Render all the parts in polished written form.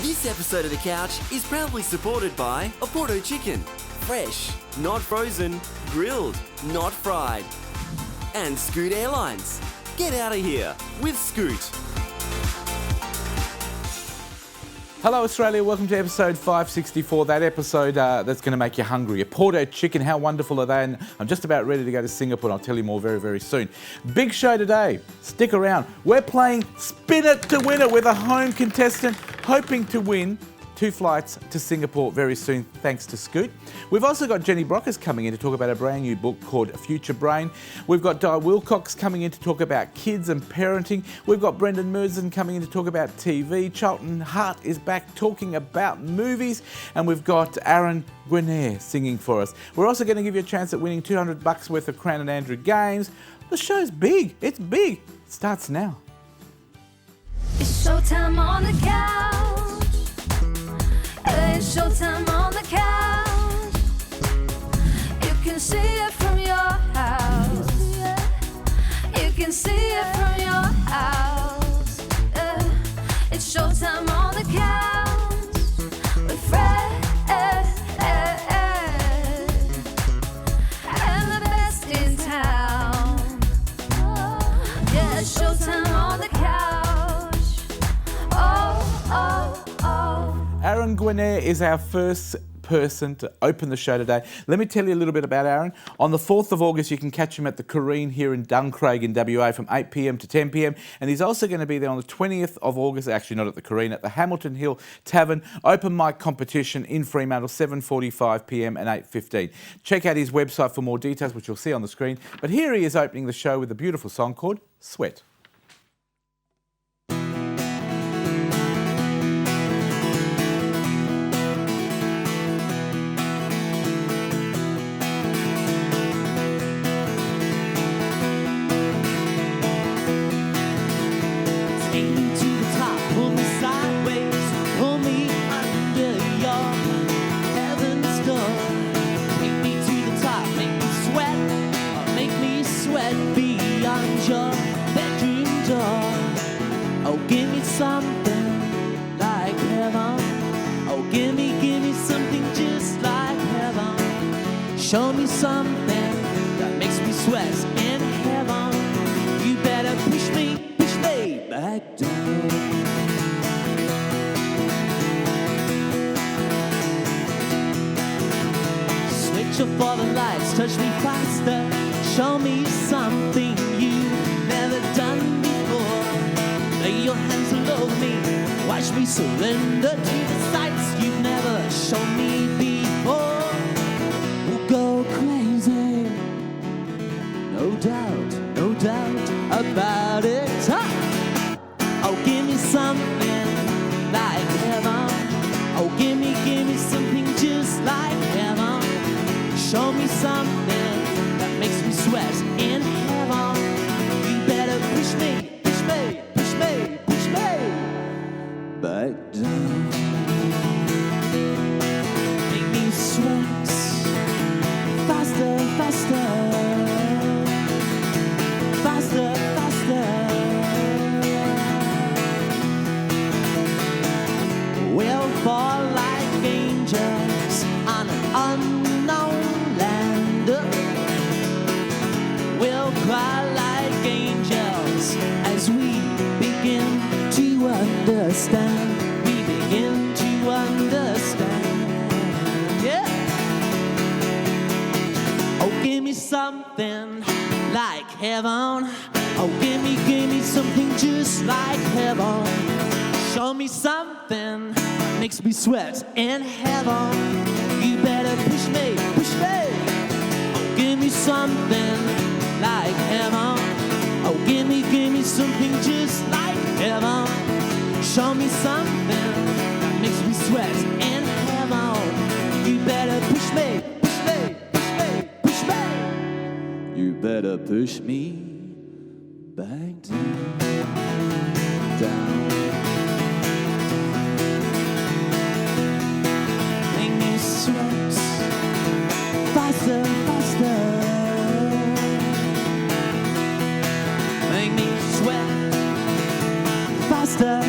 This episode of The Couch is proudly supported by Oporto Chicken. Fresh, not frozen, grilled, not fried. And Scoot Airlines. Get out of here with Scoot. Hello Australia, welcome to episode 564, that episode that's going to make you hungry. Oporto Chicken, how wonderful are they? And I'm just about ready to go to Singapore, and I'll tell you more very, very soon. Big show today, stick around. We're playing Spin It to Win It with a home contestant hoping to win 2 flights to Singapore very soon, thanks to Scoot. We've also got Jenny Brockers coming in to talk about a brand new book called Future Brain. We've got Di Wilcox coming in to talk about kids and parenting. We've got Brendan Mersden coming in to talk about TV. Charlton Hart is back talking about movies. And we've got Aaron Guinair singing for us. We're also going to give you a chance at winning $200 worth of Crown and Andrew games. The show's big. It's big. It starts now. It's showtime on the couch. It's showtime on the couch. You can see it from your house. You can see it from your house. It's showtime on the couch with Fred and the best in town. Yeah, it's showtime on the couch. Oh. Aaron Guinair is our first person to open the show today. Let me tell you a little bit about Aaron. On the 4th of August, you can catch him at the Careen here in Duncraig in WA from 8 p.m. to 10 p.m. And he's also going to be there on the 20th of August, actually not at the Careen, at the Hamilton Hill Tavern open mic competition in Fremantle, 7:45 p.m. and 8:15. Check out his website for more details, which you'll see on the screen. But here he is opening the show with a beautiful song called Sweat. Something like heaven. Oh, give me something just like heaven. Show me something that makes me sweat in heaven. You better push me back down. Switch off all the lights, touch me faster. Show me something you've never done before. Lay your hands all over me, watch me surrender to the sights you've never shown me before. We'll go crazy, no doubt about it. Oh, give me something like heaven. Oh, give me something just like heaven. Show me something that makes me sweat in heaven. You better push me back down. Make me sweat faster. We'll fall like angels on an unknown land. We'll cry like angels as we begin to understand. We begin to understand. Yeah. Oh, give me something like heaven. Oh, give me something just like heaven. Show me something that makes me sweat in heaven. You better push me. Oh, give me something like heaven. Oh, give me something just like heaven. Show me something that makes me sweat in heaven. You better push me. You better push me back down. Make me sweat faster. Make me sweat faster.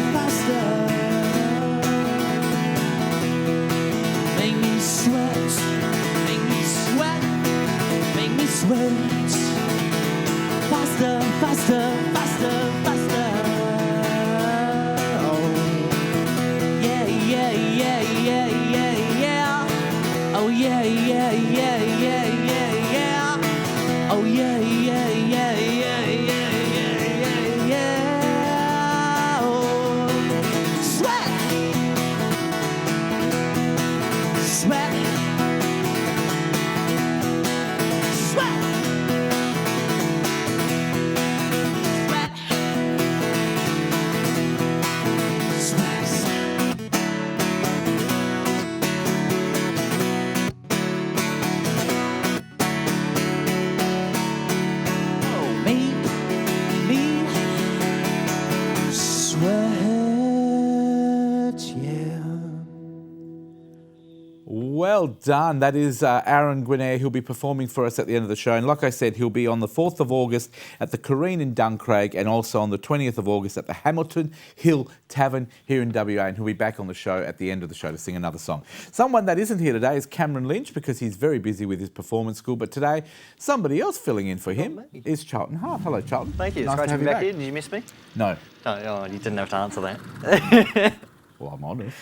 Well done. That is Aaron Guinair. He'll be performing for us at the end of the show. And like I said, he'll be on the 4th of August at the Careen in Duncraig and also on the 20th of August at the Hamilton Hill Tavern here in WA. And he'll be back on the show at the end of the show to sing another song. Someone that isn't here today is Cameron Lynch because he's very busy with his performance school. But today, somebody else filling in for him is Charlton Hart. Hello, Charlton. Thank you. Nice It's great to have be you back here. Did you miss me? No. Oh, you didn't have to answer that. Well, I'm honest.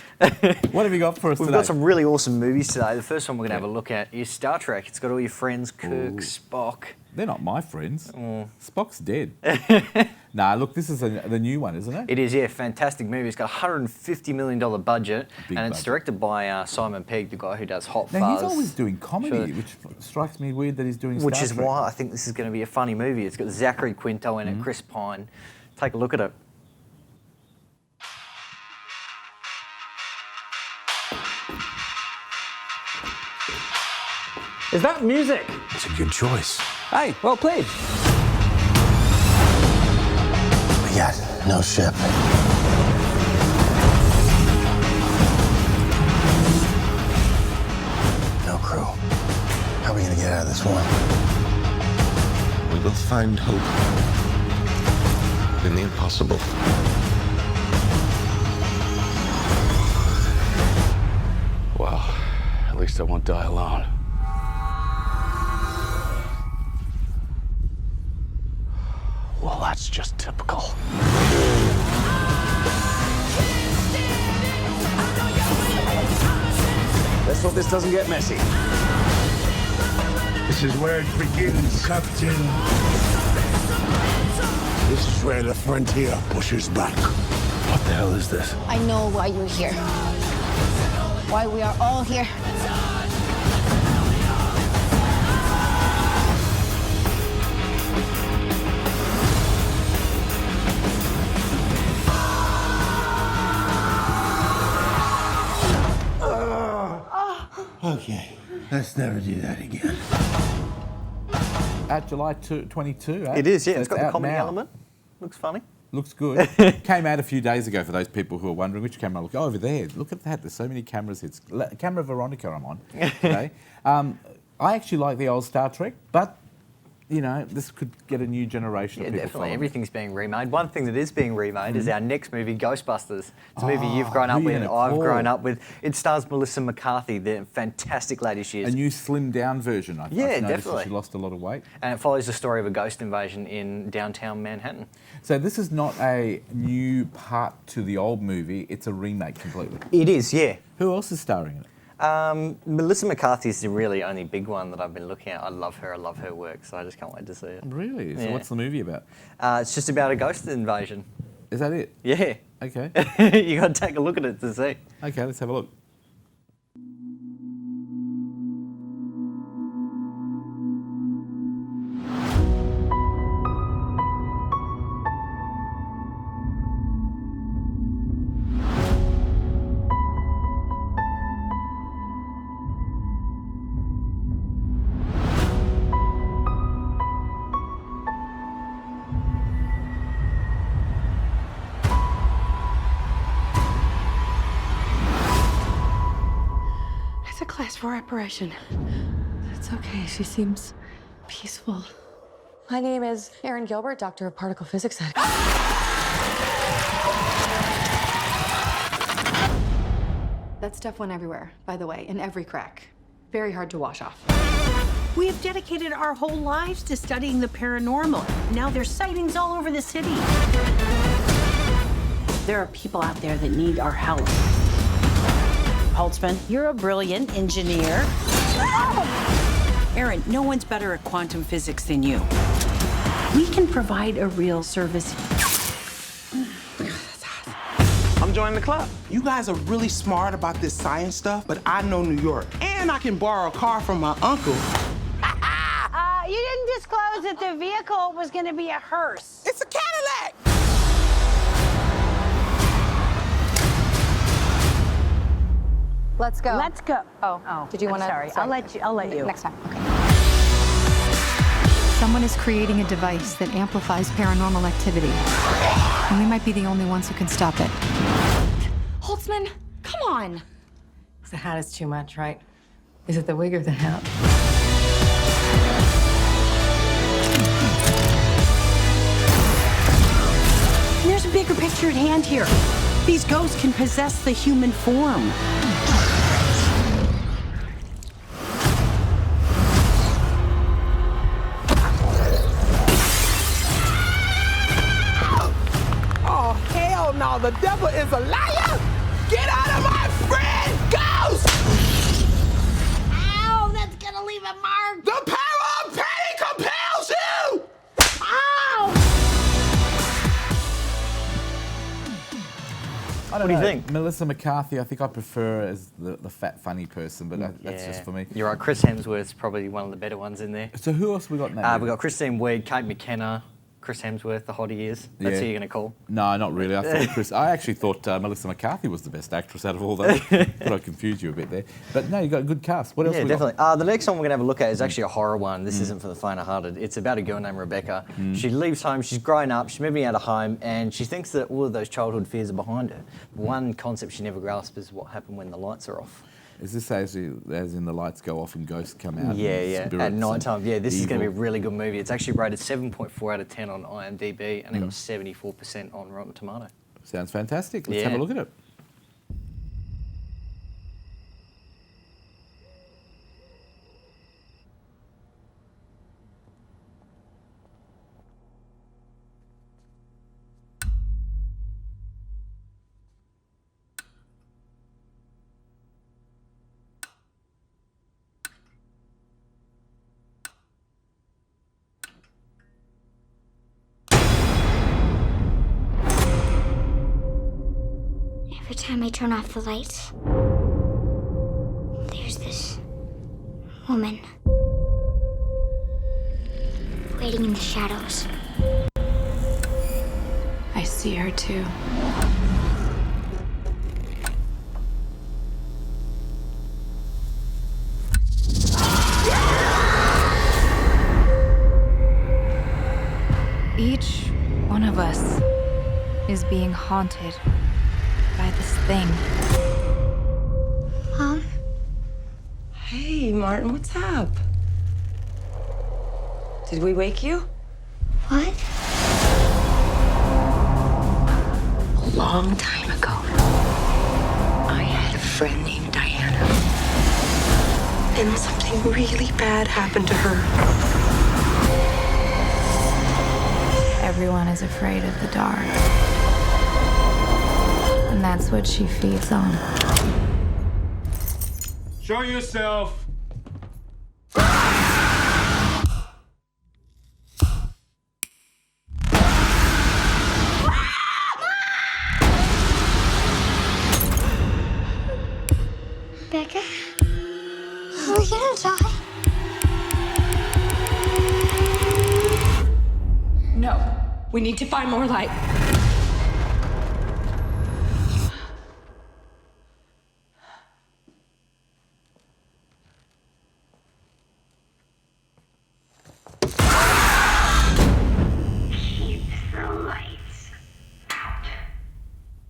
What have you got for us We've today? got some really awesome movies today. The first one we're going to have a look at is Star Trek. It's got all your friends, Kirk, Spock. They're not my friends. Spock's dead. Nah, look, this is the new one, isn't it? It is, yeah, fantastic movie. It's got a $150 million budget, Big and it's budget. directed by Simon Pegg, the guy who does Hot Now, Fuzz. he's always doing comedy, Sure. which strikes me weird that he's doing Which Star is Trek. why I think this is going to be a funny movie. It's got Zachary Quinto in it, Chris Pine. Take a look at it. Is that music? It's a good choice. Hey, well played. We got no ship. No crew. How are we gonna get out of this one? We will find hope in the impossible. Well, at least I won't die alone. Well, that's just typical. Let's hope this doesn't get messy. This is where it begins, Captain. This is where the frontier pushes back. What the hell is this? I know why you're here. Why we are all here. Okay, let's never do that again. At July 22, eh? It is, yeah. So It's got the out comedy now. element. Looks funny. Looks good. Came out a few days ago for those people who are wondering which camera. Look, over there. Look at that. There's so many cameras. It's camera Veronica I'm on today. I actually like the old Star Trek, but you know, this could get a new generation Yeah, of people definitely. following. Everything's being remade. One thing that is being remade is our next movie, Ghostbusters. It's a movie you've grown up who you with, gonna I've call? grown up with. It stars Melissa McCarthy, the fantastic lady she A is. new slimmed down version. I've Yeah, noticed that definitely. She lost a lot of weight. And it follows the story of a ghost invasion in downtown Manhattan. So this is not a new part to the old movie. It's a remake completely. It is, yeah. Who else is starring in it? Melissa McCarthy is the really only big one that I've been looking at. I love her work, so I just can't wait to see it. Really? So Yeah. what's the movie about? It's just about a ghost invasion. Is that it? Yeah. Okay. You got to take a look at it to see. Okay, let's have a look. It's a class 4 operation. It's okay. She seems peaceful. My name is Erin Gilbert, Doctor of Particle Physics at... That stuff went everywhere, by the way, in every crack. Very hard to wash off. We have dedicated our whole lives to studying the paranormal. Now there's sightings all over the city. There are people out there that need our help. Holtzman, you're a brilliant engineer. Aaron, no one's better at quantum physics than you. We can provide a real service. I'm joining the club. You guys are really smart about this science stuff, but I know New York. And I can borrow a car from my uncle. You didn't disclose that the vehicle was going to be a hearse. It's a Cadillac! Let's go. Let's go. Oh, did you want to? Sorry, I'll let you. Next time. Okay. Someone is creating a device that amplifies paranormal activity. And we might be the only ones who can stop it. Holtzman, come on. The hat is too much, right? Is it the wig or the hat? There's a bigger picture at hand here. These ghosts can possess the human form. Oh, hell no, the devil is a liar! Get out of my friend, ghost! Ow, that's gonna leave a mark. The power of pain compels you! Ow! I don't What do you know. think? Melissa McCarthy, I think I prefer her as the fat, funny person, but that's just for me. You're right, Chris Hemsworth's probably one of the better ones in there. So who else we got now? We've got Christine Wiig, Kate McKenna, Chris Hemsworth, the hottie he is. That's who you're going to call. No, not really. I actually thought Melissa McCarthy was the best actress out of all those. But I confused you a bit there. But no, you got a good cast. What else? Yeah, we definitely. Got? The next one we're going to have a look at is actually a horror one. This isn't for the faint-hearted. It's about a girl named Rebecca. She leaves home, she's grown up, she's moving out of home, and she thinks that all of those childhood fears are behind her. One concept she never grasps is what happened when the lights are off. Is this as in the lights go off and ghosts come out? Yeah. At night time. Yeah, this is going to be a really good movie. It's actually rated 7.4 out of 10 on IMDb, and it got 74% on Rotten Tomato. Sounds fantastic. Let's have a look at it. Every time I turn off the lights, there's this woman waiting in the shadows. I see her too. Each one of us is being haunted by this thing. Mom? Hey, Martin, what's up? Did we wake you? What? A long time ago, I had a friend named Diana. And something really bad happened to her. Everyone is afraid of the dark. And that's what she feeds on. Show yourself. Becca? Are we gonna die? No. We need to find more light.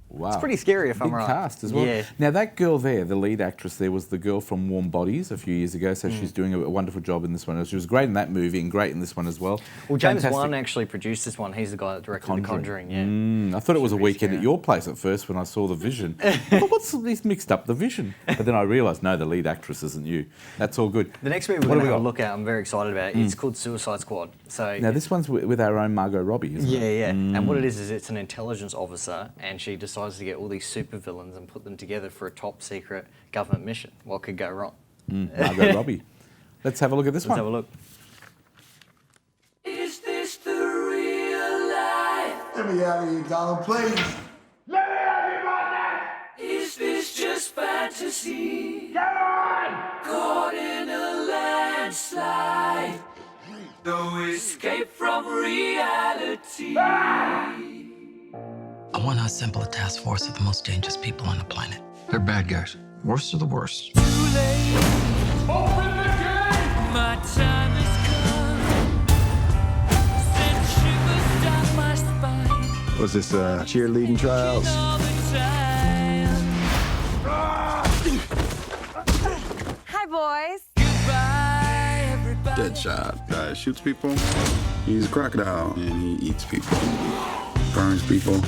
Wow. It's pretty scary if I'm Big right. cast as well. Yeah. Now that girl there, the lead actress there, was the girl from Warm Bodies a few years ago, so she's doing a wonderful job in this one. She was great in that movie and great in this one as well. Well, James Fantastic. Wan actually produced this one. He's the guy that directed The Conjuring, yeah. I thought it was a weekend at your place at first when I saw The Vision. I thought, he's mixed up The Vision. But then I realised, no, the lead actress isn't you. That's all good. The next movie we're going to have a look at, I'm very excited about. It's called Suicide Squad. So now this one's with our own Margot Robbie, isn't it? Yeah. And what it is it's an intelligence officer, and she decides to get all these supervillains and put them together for a top secret government mission. What could go wrong? Margot Robbie. Let's have a look at this one. Let's have a look. Is this the real life? Let me out of here, Donald, please. Let me out of here, Martin! Is this just fantasy? Come on! Caught in a landslide. No escape from reality. I want to assemble a task force of the most dangerous people on the planet. They're bad guys. Worst of the worst. Too late. Open the gate! My time has come. Send shivers down my spine. Was this cheerleading trials? All the time. Hi, boys. Deadshot. Guy shoots people. He's a crocodile and he eats people. Burns people.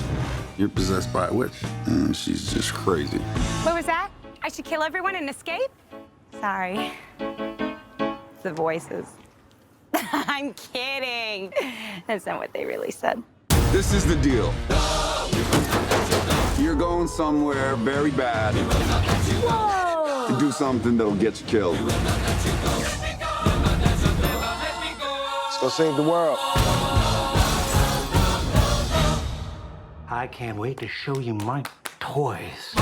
You're possessed by a witch and she's just crazy. What was that? I should kill everyone and escape? Sorry. The voices. I'm kidding. That's not what they really said. This is the deal. You're going somewhere very bad. Whoa! To do something that'll get you killed. Let's go save the world. I can't wait to show you my toys.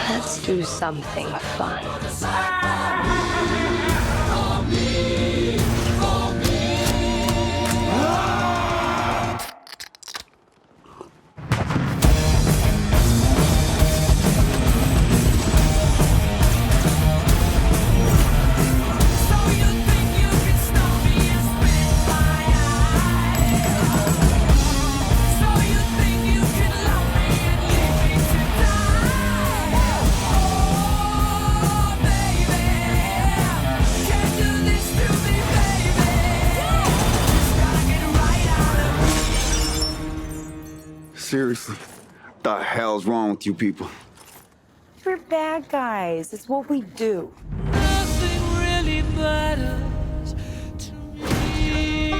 Let's do something fun. Seriously, the hell's wrong with you people? We're bad guys. It's what we do. Nothing really matters to me.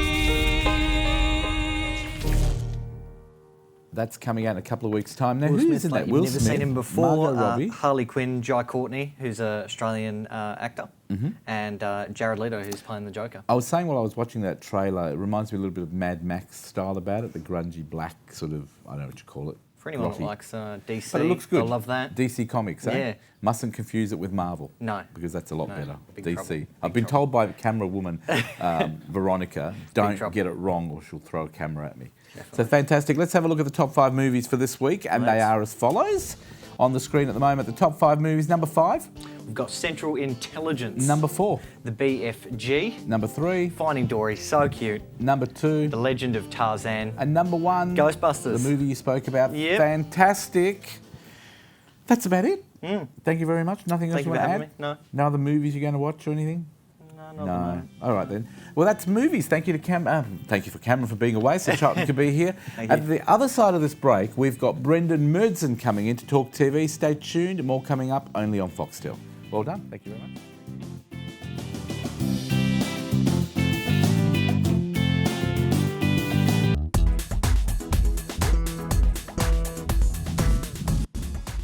That's coming out in a couple of weeks' time. Now, Will who's Smith, in like that? you've Will never Smith, seen him before. Margot Robbie. Harley Quinn, Jai Courtney, who's an Australian actor, Mhm. and Jared Leto, who's playing the Joker. I was saying while I was watching that trailer, it reminds me a little bit of Mad Max style about it, the grungy black sort of, I don't know what you call it. For anyone grotty. that likes DC, But it looks good. they'll love that. DC Comics, eh? Yeah. Mustn't confuse it with Marvel. No. Because that's a lot No, better. big DC. trouble. I've been told by the camera woman, Veronica, don't trouble. get it wrong or she'll throw a camera at me. So fantastic. Let's have a look at the top 5 movies for this week, and they are as follows. On the screen at the moment, the top 5 movies. Number 5. We've got Central Intelligence. Number 4. The BFG. Number 3. Finding Dory, so cute. Number 2. The Legend of Tarzan. And number 1. Ghostbusters. The movie you spoke about. Yep. Fantastic. That's about it. Thank you very much. Nothing else Thank you you want for to having add? me. No other movies you're going to watch or anything? No. No. All right then. Well, that's movies. Thank you to thank you for Cameron for being away so Charlton could be here. At the other side of this break, we've got Brendan Murdson coming in to talk TV. Stay tuned. More coming up only on Foxtel. Well done. Thank you very much.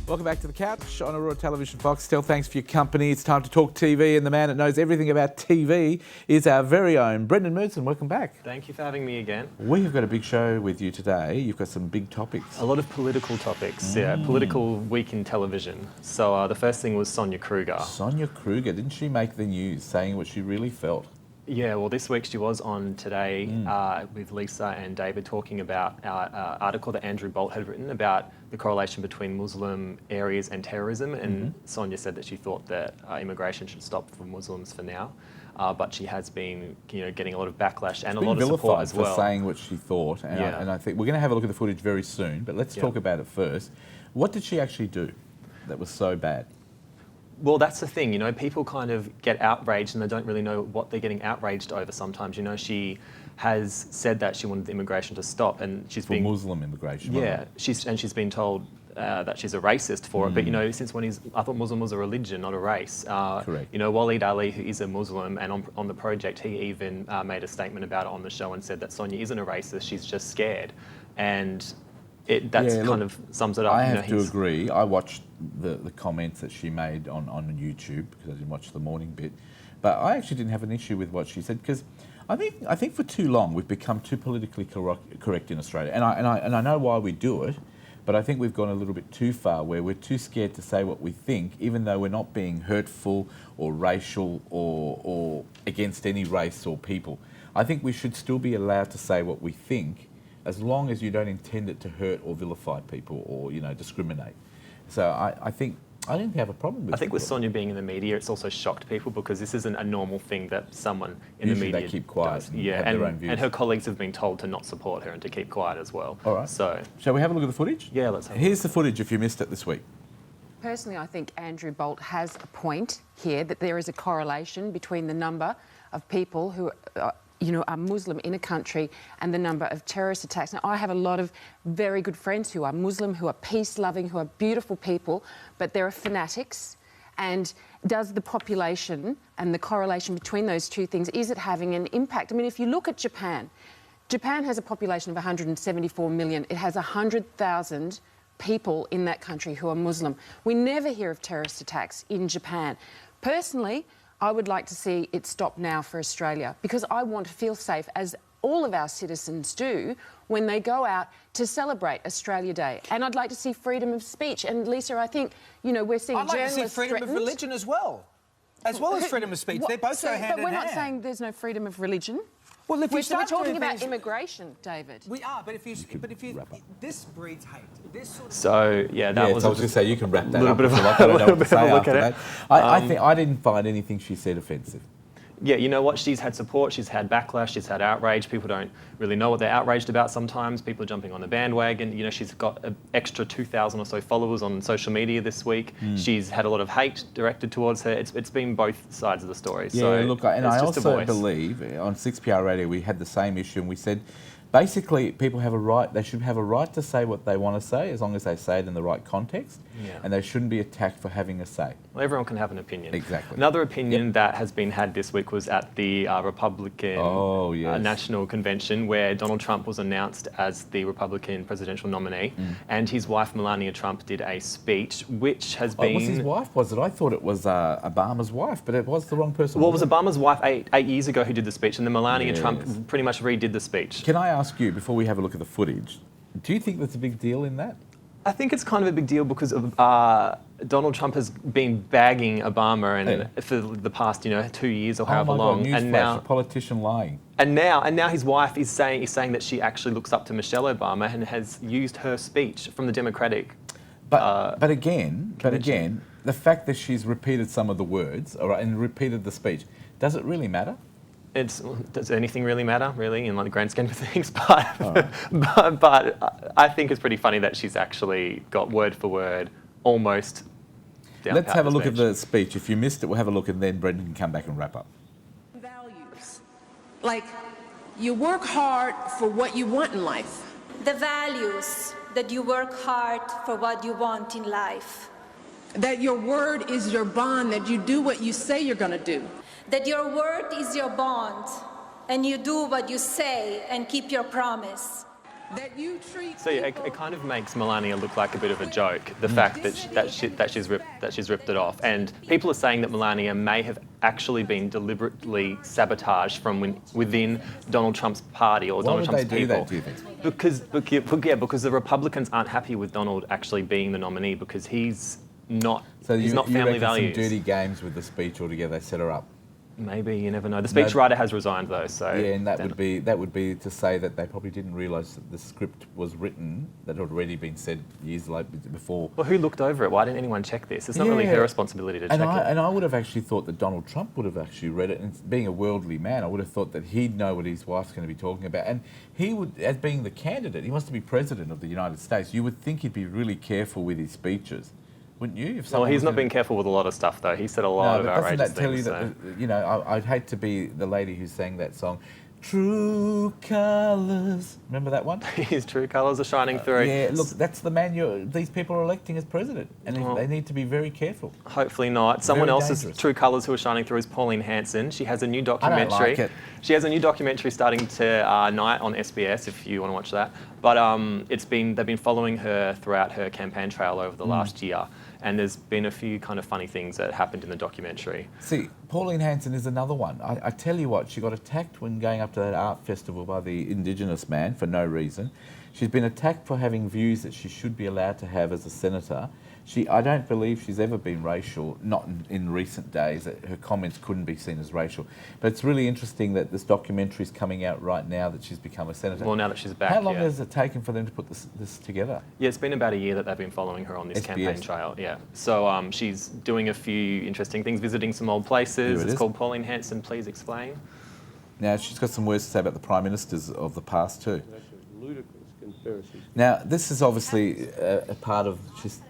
Welcome back to the couch on Aurora Television Foxtel. Thanks for your company. It's time to talk TV, and the man that knows everything about TV is our very own Brendan Murdson. Welcome back. Thank you for having me again. We have got a big show with you today. You've got some big topics. A lot of political topics, yeah. Political week in television. So the first thing was Sonia Kruger. Sonia Kruger, didn't she make the news saying what she really felt? Yeah, well, this week she was on Today with Lisa and David talking about our article that Andrew Bolt had written about the correlation between Muslim areas and terrorism. And Sonia said that she thought that immigration should stop for Muslims for now. But she has been, getting a lot of backlash and a lot of support as well. For saying what she thought, and I think we're going to have a look at the footage very soon. But let's talk about it first. What did she actually do that was so bad? Well, that's the thing, people kind of get outraged and they don't really know what they're getting outraged over sometimes. She has said that she wanted the immigration to stop, and she's been Muslim immigration. Yeah, she's been told that she's a racist for it. But since when I thought Muslim was a religion, not a race. Correct. Waleed Ali, who is a Muslim, and on the project, he even made a statement about it on the show and said that Sonia isn't a racist. She's just scared, and kind of sums it up. I have to agree. I watched the comments that she made on YouTube because I didn't watch the morning bit, but I actually didn't have an issue with what she said because I think for too long we've become too politically correct in Australia, and I know why we do it, but I think we've gone a little bit too far where we're too scared to say what we think, even though we're not being hurtful or racial or against any race or people. I think we should still be allowed to say what we think, as long as you don't intend it to hurt or vilify people or discriminate. So I think I didn't have a problem with it. I think with Sonia being in the media, it's also shocked people because this isn't a normal thing that someone in Usually the media they keep quiet does. and have their own views. And her colleagues have been told to not support her and to keep quiet as well. All right. So shall we have a look at the footage? Yeah, let's have a Here's the footage if you missed it this week. Personally, I think Andrew Bolt has a point here that there is a correlation between the number of people who are Muslim in a country and the number of terrorist attacks. Now, I have a lot of very good friends who are Muslim, who are peace-loving, who are beautiful people, but there are fanatics. And does the population and the correlation between those two things, is it having an impact? I mean, if you look at Japan, Japan has a population of 174 million. It has 100,000 people in that country who are Muslim. We never hear of terrorist attacks in Japan. Personally, I would like to see it stop now for Australia because I want to feel safe, as all of our citizens do, when they go out to celebrate Australia Day. And I'd like to see freedom of speech. And Lisa, I think, we're seeing I'd like to journalists see freedom threatened. of religion as well as freedom of speech. They both go hand in hand. But we're not saying there's no freedom of religion. Well, if we're talking doing about things- immigration, David. We are, but if you this breeds hate. This sort of So yeah, that was. I was going to say you can wrap that little up. bit of if you like. a I don't know little what to bit of say a look after at it. that. I think I didn't find anything she said offensive. Yeah, you know what? She's had support, she's had backlash, she's had outrage. People don't really know what they're outraged about sometimes. People are jumping on the bandwagon. She's got an extra 2,000 or so followers on social media this week. She's had a lot of hate directed towards her. It's been both sides of the story. Yeah, so look, and it's I just a also voice. believe on 6PR Radio we had the same issue, and we said basically people have a right, they should have a right to say what they want to say as long as they say it in the right context, and they shouldn't be attacked for having a say. Well, everyone can have an opinion. Exactly. Another opinion that has been had this week was at the Republican National Convention, where Donald Trump was announced as the Republican presidential nominee, and his wife Melania Trump did a speech, which has been... It was his wife, was it? I thought it was Obama's wife, but it was the wrong person. Well, it was Obama's wife 8 years ago who did the speech, and then Melania Trump pretty much redid the speech. Can I ask you, before we have a look at the footage, do you think there's a big deal in that? I think it's kind of a big deal because of, Donald Trump has been bagging Obama for the past 2 years or however long, and now a politician lying. And now his wife is saying that she actually looks up to Michelle Obama and has used her speech from the Democratic. But again, the fact that she's repeated some of the words, and repeated the speech, does it really matter? Does anything really matter, really, in the grand scheme of things? But I think it's pretty funny that she's actually got word for word almost down. Let's have a look at the speech. If you missed it, we'll have a look, and then Brendan can come back and wrap up. Values. Like, you work hard for what you want in life. The values that you work hard for what you want in life. That your word is your bond, that you do what you say you're going to do. That your word is your bond, and you do what you say and keep your promise. That you treat. So yeah, it kind of makes Melania look like a bit of a joke. The fact that she's ripped it off, and people are saying that Melania may have actually been deliberately sabotaged from within Donald Trump's party or Donald Trump's people. Why would they do that, do you think? Because the Republicans aren't happy with Donald actually being the nominee because he's not. He's not family values. Some dirty games with the speech altogether. They set her up. Maybe, you never know. The speechwriter has resigned though, so yeah, and that would be to say that they probably didn't realise that the script was written, that had already been said years before. Well, who looked over it? Why didn't anyone check this? It's not really her responsibility to check it. And I would have actually thought that Donald Trump would have actually read it, and being a worldly man, I would have thought that he'd know what his wife's going to be talking about, and he would, as being the candidate, he wants to be president of the United States. You would think he'd be really careful with his speeches. Wouldn't you? Well, he's not been careful with a lot of stuff, though. He said a lot of outrageous Doesn't things. that tell you that, I'd hate to be the lady who sang that song, True Colours. Remember that one? His true colours are shining through. Yeah, look, that's the man these people are electing as president, and they need to be very careful. Hopefully not. Someone else's true colours who are shining through is Pauline Hanson. She has a new documentary. I don't like it. She has a new documentary starting tonight on SBS, if you want to watch that. But they've been following her throughout her campaign trail over the last year. And there's been a few kind of funny things that happened in the documentary. See, Pauline Hanson is another one. I tell you what, she got attacked when going up to that art festival by the Indigenous man for no reason. She's been attacked for having views that she should be allowed to have as a senator. I don't believe she's ever been racial, not in recent days, that her comments couldn't be seen as racial. But it's really interesting that this documentary is coming out right now that she's become a senator. Well, now that she's back, How long has it taken for them to put this together? Yeah, it's been about a year that they've been following her on this campaign trail, yeah. So she's doing a few interesting things, visiting some old places. It's called Pauline Hanson, Please Explain. Now, she's got some words to say about the Prime Ministers of the past too. That's a ludicrous Now, this is obviously a part of,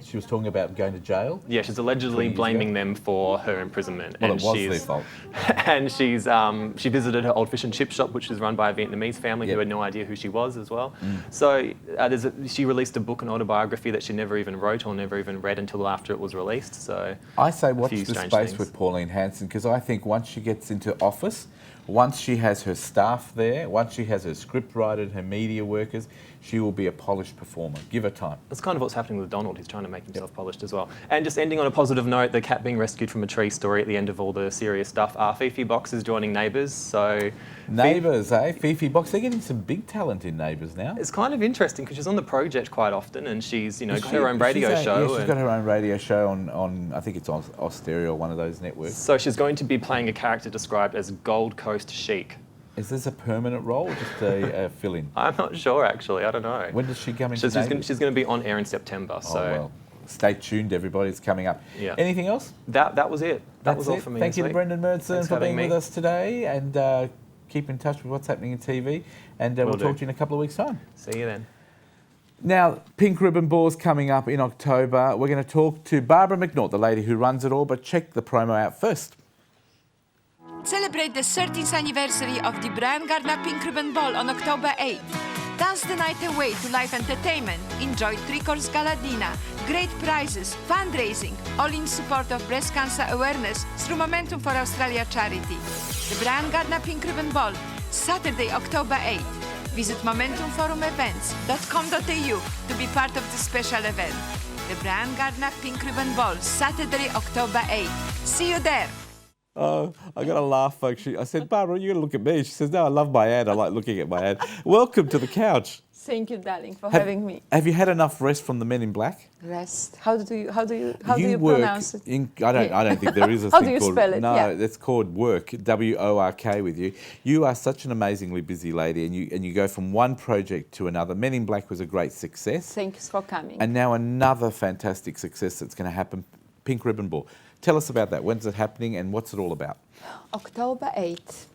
she was talking about going to jail. Yeah, she's allegedly blaming them for her imprisonment. Well, and it was their fault. And she visited her old fish and chip shop, which is run by a Vietnamese family who had no idea who she was as well. So she released a book, an autobiography that she never even wrote or never even read until after it was released. So I say watch the space with Pauline Hanson, because I think once she gets into office, once she has her staff there, once she has her scriptwriter and her media workers, she will be a polished performer. Give her time. That's kind of what's happening with Donald. He's trying to make himself polished as well. And just ending on a positive note, the cat being rescued from a tree story at the end of all the serious stuff. Fifi Box is joining Neighbours, so... Neighbours, Fifi Box. They're getting some big talent in Neighbours now. It's kind of interesting because she's on the project quite often, and she's, got her own radio show. Yeah, she's got her own radio show on I think it's on Austereo, one of those networks. So she's going to be playing a character described as Gold Coast chic. Is this a permanent role or just a fill-in? I'm not sure, actually. I don't know. When does she come into She's going to be on air in September. So well, stay tuned, everybody. It's coming up. Yeah. Anything else? That was it. That was all it. for me. Thank you to Brendan Murdson for being with us today, and keep in touch with what's happening in TV. And we'll talk to you in a couple of weeks' time. See you then. Now, Pink Ribbon Ball's coming up in October. We're going to talk to Barbara McNaught, the lady who runs it all, but check the promo out first. Celebrate the 13th anniversary of the Brian Gardner Pink Ribbon Ball on October 8th. Dance the night away to live entertainment. Enjoy three-course gala dinner, great prizes, fundraising, all in support of breast cancer awareness through Momentum for Australia charity. The Brian Gardner Pink Ribbon Ball, Saturday, October 8th. Visit momentumforumevents.com.au to be part of the special event. The Brian Gardner Pink Ribbon Ball, Saturday, October 8th. See you there. Oh, I got to laugh, folks. I said, Barbara, you got to look at me. She says, no, I love my ad. I like looking at my ad. Welcome to the couch. Thank you, darling, for having me. Have you had enough rest from the Men in Black? Rest. How do you pronounce it? I don't think there is a how thing do you called. spell it? No, yeah. it's called work. WORK with you. You are such an amazingly busy lady, and you go from one project to another. Men in Black was a great success. Thanks for coming. And now another fantastic success that's going to happen. Pink Ribbon Ball. Tell us about that. When's it happening, and what's it all about? October 8th,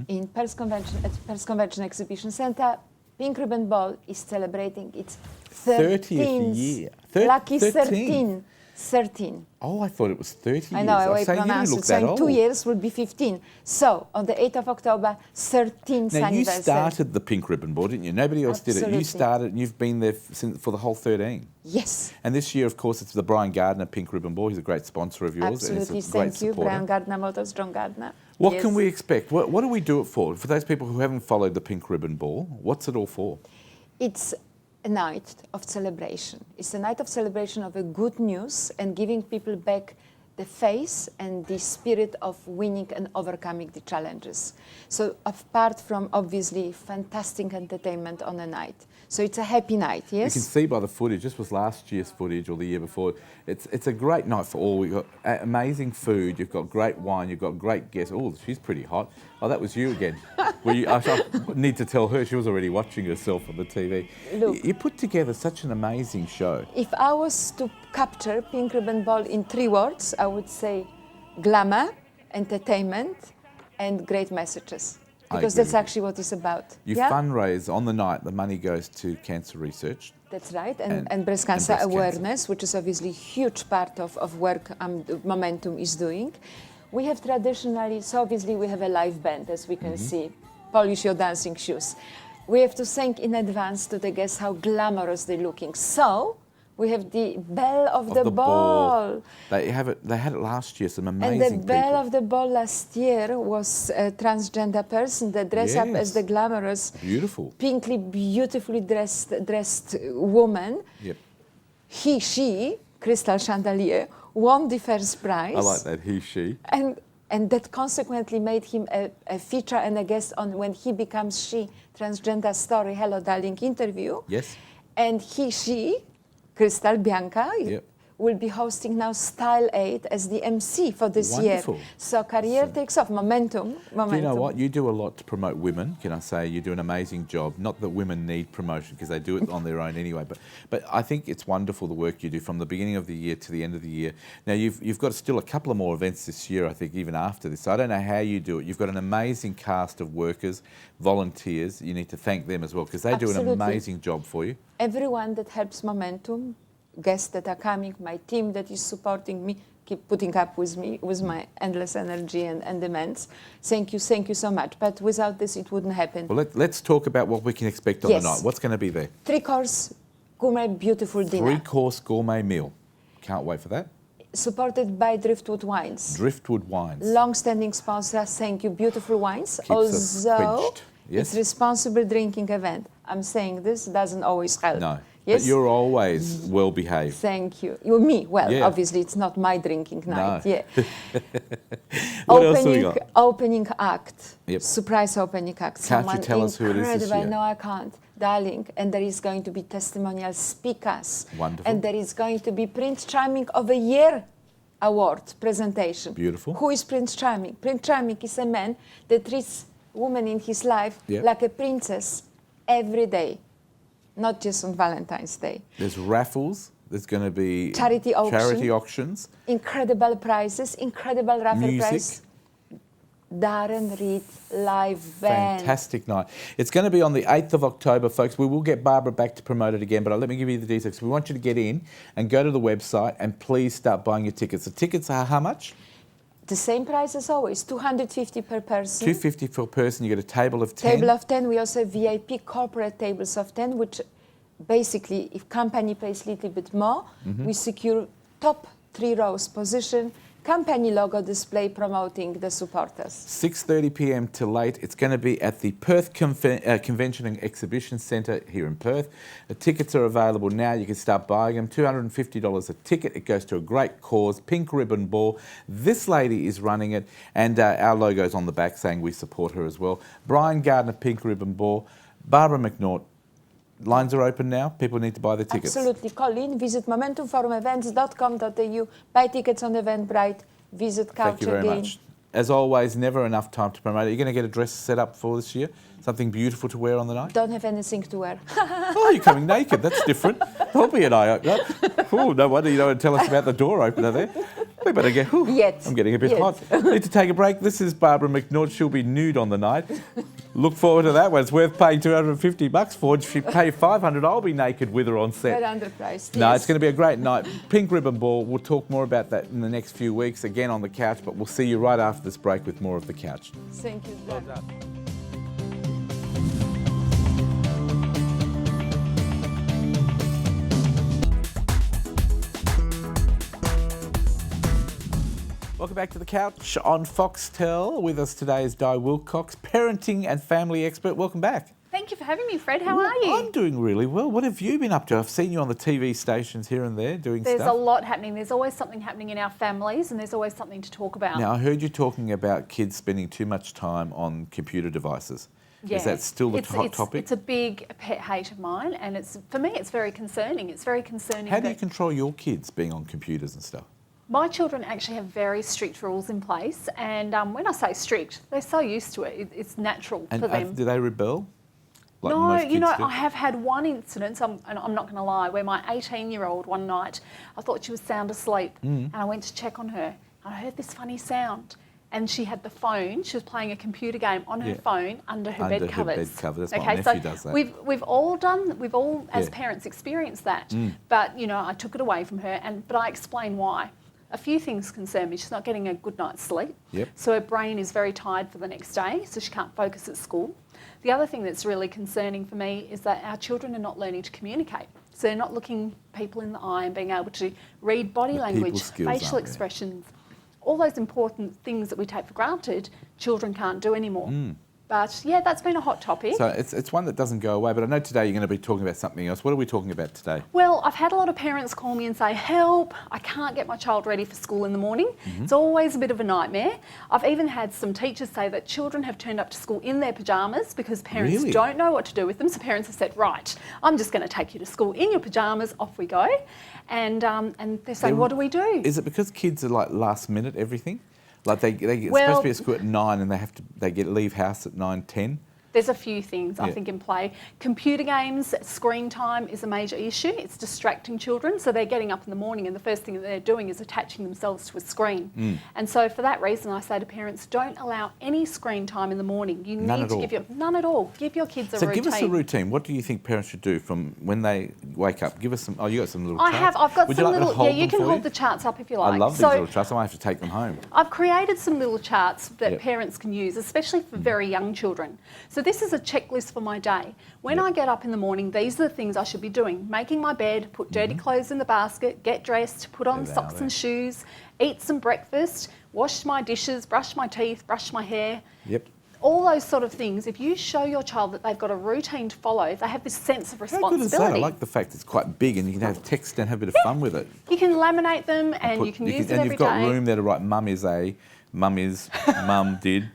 in Perth Convention Exhibition Centre, Pink Ribbon Ball is celebrating its 30th year. Lucky 13. 13. Oh, I thought it was 30 years. I know, I pronounced it. So in 2 years will be 15. So on the 8th of October, 13th now, anniversary. you started the Pink Ribbon Ball, didn't you? Nobody else did it. You started, and you've been there for the whole 13. Yes. And this year, of course, it's the Brian Gardner Pink Ribbon Ball. He's a great sponsor of yours. Absolutely. And thank you, Brian Gardner Motors, John Gardner. What can we expect? What do we do it for? For those people who haven't followed the Pink Ribbon Ball, what's it all for? It's a night of celebration. It's a night of celebration of a good news and giving people back the faith and the spirit of winning and overcoming the challenges. So apart from obviously fantastic entertainment on a night. So it's a happy night, yes? You can see by the footage, this was last year's footage or the year before, it's a great night for all. We've got amazing food, you've got great wine, you've got great guests. Oh, she's pretty hot. Oh, that was you again. I need to tell her, she was already watching herself on the TV. Look, you put together such an amazing show. If I was to capture Pink Ribbon Ball in 3 words, I would say glamour, entertainment, and great messages. Because that's actually what it's about. You fundraise on the night, the money goes to cancer research. That's right, and breast cancer awareness, which is obviously a huge part of work Momentum is doing. We have traditionally, so obviously we have a live band, as we can see, polish your dancing shoes. We have to thank in advance to the guests how glamorous they're looking. So, we have the Belle of the Ball. They had it last year, some amazing people. And the Belle of the Ball last year was a transgender person that dressed up as the glamorous, pinkly, beautifully dressed woman. Yep. She, Crystal Chandelier, won the first prize. I like that, she. And that consequently made him a feature and a guest on When He Becomes She, Transgender Story, Hello Darling interview. Yes. And she, Crystal Bianca, will be hosting now Style 8 as the MC for this Wonderful. year. So career takes off, momentum. Do you know what? You do a lot to promote women, can I say? You do an amazing job. Not that women need promotion, because they do it on their own anyway, but I think it's wonderful the work you do from the beginning of the year to the end of the year. Now, you've got still a couple of more events this year, I think, even after this. I don't know how you do it. You've got an amazing cast of workers, volunteers. You need to thank them as well, because they do an Absolutely. amazing job for you. Everyone that helps momentum, guests that are coming, my team that is supporting me, keep putting up with me, with my endless energy and demands. Thank you so much. But without this, it wouldn't happen. Well, let's talk about what we can expect on Yes. the night. What's going to be there? 3-course gourmet beautiful dinner. 3-course gourmet meal. Can't wait for that. Supported by Driftwood Wines. Driftwood Wines. Long-standing sponsor, thank you, beautiful wines. Keeps us Although quenched. Yes. it's responsible drinking event. I'm saying this doesn't always help. No, Yes? but you're always well behaved. Thank you. You, me, well, Yeah. obviously it's not my drinking night. No. Yeah. What else have we got? Opening act. Yep. Surprise opening act. Can't you tell us who it is this incredible. year? No, I can't. Darling, and there is going to be testimonial speakers. Wonderful. And there is going to be Prince Charming of the Year award presentation. Beautiful. Who is Prince Charming? Prince Charming is a man that treats women in his life Yep. like a princess every day, not just on Valentine's Day. There's raffles. There's going to be Charity auction. auctions. Incredible prizes, incredible raffle Music. prize. Darren Reed live band. Fantastic night. It's going to be on the 8th of October, folks. We will get Barbara back to promote it again, but let me give you the details. We want you to get in and go to the website and please start buying your tickets. The tickets are how much? The same price as always, $250 per person. $250 per person. You get a table of 10. Table of 10. We also have VIP corporate tables of 10, which basically, if company pays a little bit more, Mhm. we secure top 3 rows position, company logo display promoting the supporters. 6:30 p.m. till late. It's going to be at the Perth Convention and Exhibition Centre here in Perth. The tickets are available now. You can start buying them. $250 a ticket. It goes to a great cause, Pink Ribbon Ball. This lady is running it, and our logo's on the back saying we support her as well. Brian Gardner, Pink Ribbon Ball. Barbara McNaught. Lines are open now. People need to buy their tickets. Absolutely. Call in, visit momentumforumevents.com.au, buy tickets on Eventbrite, visit Couch Thank you very again. much. As always, never enough time to promote it. You're going to get a dress set up for this year? Something beautiful to wear on the night? Don't have anything to wear. Oh, you're coming naked. That's different. That'll be an eye-opener. Oh, no wonder you don't tell us about the door opener there. We better get... whew, I'm getting a bit hot. Need to take a break. This is Barbara McNaught. She'll be nude on the night. Look forward to that one. It's worth paying $250 for. If you pay $500, I'll be naked with her on set. But underpriced. No, yes. it's going to be a great night. Pink Ribbon Ball. We'll talk more about that in the next few weeks, again on the couch, but we'll see you right after this break with more of the couch. Thank you. Well done. Welcome back to the couch on Foxtel. With us today is Di Wilcox, parenting and family expert. Welcome back. Thank you for having me, Fred. How are you? I'm doing really well. What have you been up to? I've seen you on the TV stations here and there doing There's stuff. a lot happening. There's always something happening in our families, and there's always something to talk about. Now, I heard you talking about kids spending too much time on computer devices. Yeah. Is that still the hot topic? It's a big pet hate of mine, and it's for me, it's very concerning. It's very concerning. How do you that control your kids being on computers and stuff? my children actually have very strict rules in place, and when I say strict, they're so used to it. It's natural And for them. do they rebel? Like No, most you know, kids do? I have had one incident, and I'm not going to lie, where my 18-year-old one night, I thought she was sound asleep, Mm. and I went to check on her, and I heard this funny sound. And she had the phone, she was playing a computer game on her Yeah. phone under her bed covers. Bed cover. That's my Okay, nephew so does that. we've all as Yeah. parents experienced that. Mm. But you know, I took it away from her, but I explained why. A few things concern me. She's not getting a good night's sleep. Yep. So her brain is very tired for the next day, so she can't focus at school. The other thing that's really concerning for me is that our children are not learning to communicate. So they're not looking people in the eye and being able to read body The language, people skills facial aren't there. expressions. All those important things that we take for granted, children can't do anymore. Mm. But yeah, that's been a hot topic. So it's one that doesn't go away, but I know today you're going to be talking about something else. What are we talking about today? Well, I've had a lot of parents call me and say, help, I can't get my child ready for school in the morning. It's always a bit of a nightmare. I've even had some teachers say that children have turned up to school in their pyjamas because parents Really? don't know what to do with them. So parents have said, right, I'm just going to take you to school in your pyjamas, off we go. And they're saying, what do we do? Is it because kids are like last minute everything? Like they're Well- supposed to be at school at 9 and they leave house at 9:10? There's a few things I Yeah. think in play. Computer games, screen time is a major issue. It's distracting children. So they're getting up in the morning and the first thing that they're doing is attaching themselves to a screen. And so for that reason, I say to parents, don't allow any screen time in the morning. You None need at to all? give none at all. Give your kids a So routine. give us a routine. What do you think parents should do from when they wake up? Give us some. Oh, you got some little charts. I've got Would you some like me to little, hold yeah, you them can for hold the charts up if you like. I love these little charts. I might have to take them home. I've created some little charts that Yep. parents can use, especially for very young children. So this is a checklist for my day. When I get up in the morning, these are the things I should be doing. Making my bed, put dirty clothes in the basket, get dressed, put on There they socks are and shoes, eat some breakfast, wash my dishes, brush my teeth, brush my hair. Yep. All those sort of things. If you show your child that they've got a routine to follow, they have this sense of How good is that? I responsibility. like the fact it's quite big and you can have text and have a bit of fun with it. You can laminate them and you can use them and every you've got day. room there to write mum is a, mum is, mum did.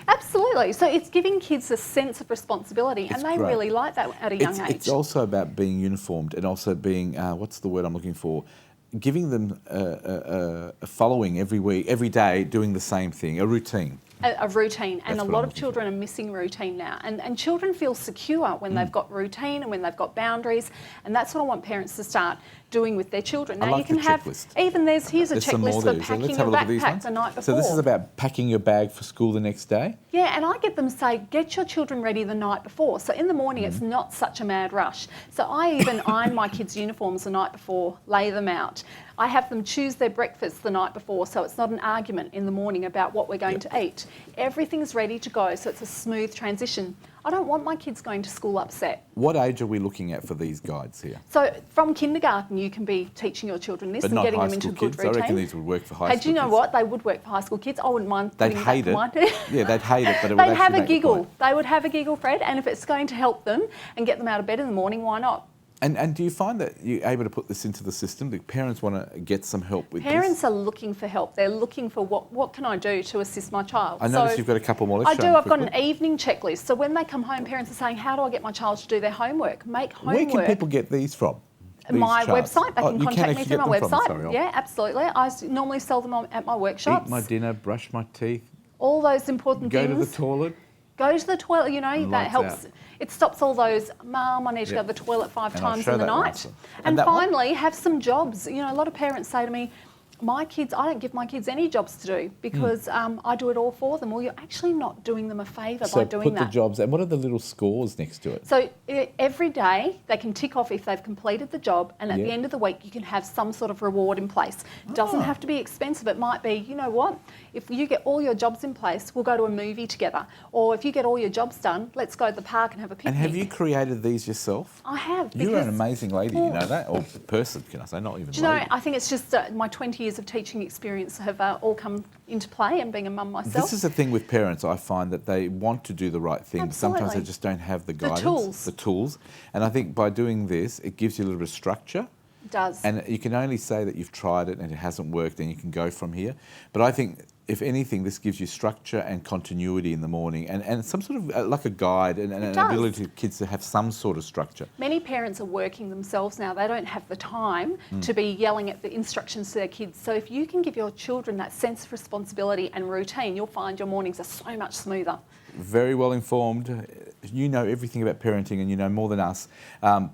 Absolutely. So it's giving kids a sense of responsibility, and they great. really like that at a young age. It's also about being uniformed and also being, what's the word I'm looking for? Giving them a following every week, every day, doing the same thing, a routine. A routine, and That's a what lot I'm of children are missing routine now. And children feel secure when they've got routine and when they've got boundaries, and that's what I want parents to start doing with their children. I Now like you can the have checklist. even here's a There's some more checklist there. for So packing let's have your a look at these backpack ones. the night before. So this is about packing your bag for school the next day. Yeah, and I get them to say, get your children ready the night before. So in the morning, it's not such a mad rush. So I even iron my kids' uniforms the night before, lay them out. I have them choose their breakfast the night before, so it's not an argument in the morning about what we're going to eat. Everything's ready to go, so it's a smooth transition. I don't want my kids going to school upset. What age are we looking at for these guides here? So from kindergarten, you can be teaching your children this But and not getting high them into school a good kids. I routine. reckon these would work for high Hey, school do you know kids. what? They would work for high school kids. I wouldn't mind They'd putting hate that it. for mine. Yeah, they'd hate it, but it would They'd actually have a make the giggle. point. They would have a giggle, Fred, and if it's going to help them and get them out of bed in the morning, why not? And do you find that you're able to put this into the system? Do parents want to get some help with Parents this? are looking for help. They're looking for what can I do to assist my child. I noticed you've got a couple more. Let's I show do. them I've got an quickly. evening checklist. So when they come home, parents are saying, how do I get my child to do their homework? Make homework. Where can people get these from? These My charts? website. They Oh, can you contact me actually through get my them from- website. sorry, Yeah, absolutely. Normally sell them at my workshops. Eat my dinner, brush my teeth, All those important go things. to the toilet. Go to the toilet, you know, And that lights helps. out. It stops all those, Mum, I need to go Yeah. to the toilet 5 And I'll times show in the that night. once. And And that one- finally, have some jobs. You know, a lot of parents say to me, my kids, I don't give my kids any jobs to do because I do it all for them. Well, you're actually not doing them a favour So by doing put that. the jobs, and what are the little scores next to it? So every day they can tick off if they've completed the job, and at Yeah. the end of the week you can have some sort of reward in place. It doesn't have to be expensive. It might be, you know what, if you get all your jobs in place, we'll go to a movie together. Or if you get all your jobs done, let's go to the park and have a picnic. And have you created these yourself? I have. You're an because- amazing lady, you know that? Or person, can I say, not even Do you know, lady. I think it's just my 20 years of teaching experience have all come into play, and being a mum myself. This is the thing with parents. I find that they want to do the right thing. but Sometimes they Absolutely. just don't have the The guidance, the tools. And I think by doing this, it gives you a little bit of structure. It does. And you can only say that you've tried it and it hasn't worked, and you can go from here. But I think, if anything, this gives you structure and continuity in the morning, and some sort of like a guide and an does. ability for kids to have some sort of structure. Many parents are working themselves now. They don't have the time to be yelling at the instructions to their kids. So if you can give your children that sense of responsibility and routine, you'll find your mornings are so much smoother. Very well informed. You know everything about parenting, and you know more than us.